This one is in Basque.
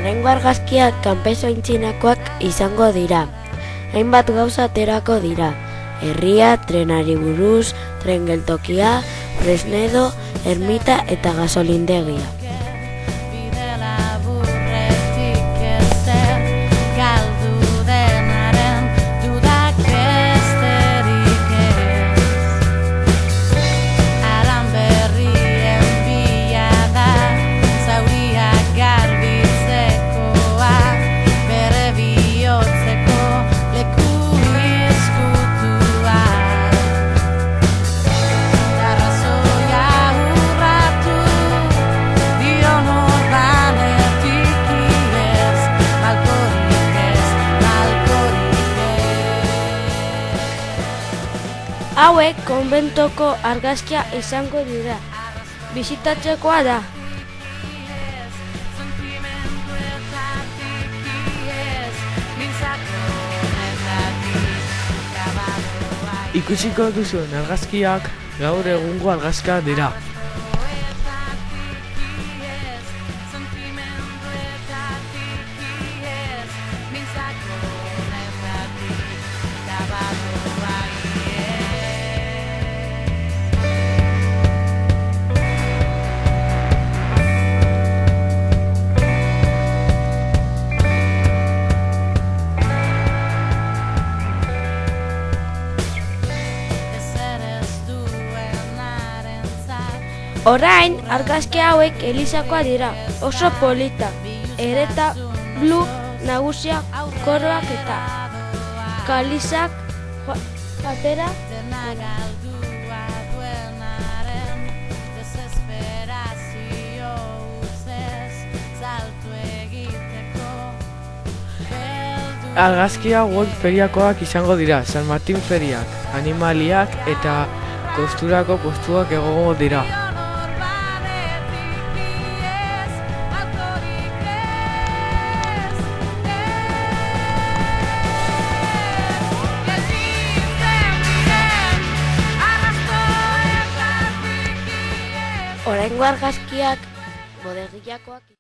Oraingo argazkiak kanpeso aintzinakoak izango dira. Hainbat gauza aterako dira. Herria, trenari buruz, tren geltokia, Fresnedo, ermita eta gasolindegia. Hauek konbentoko argazkia izango dira. Bisitatzekoa da. Ikusiko duzuen argazkiak gaur egungo argazkiak dira. Orain, argazki hauek elizakoa dira, oso polita. Ereta, blu, nagusiak, koroak eta kalizak batera. Argazki hauek feriakoak izango dira, San Martin feriak, animaliak eta kosturako postuak egongo dira. Oraingo argazkiak bodegiakoak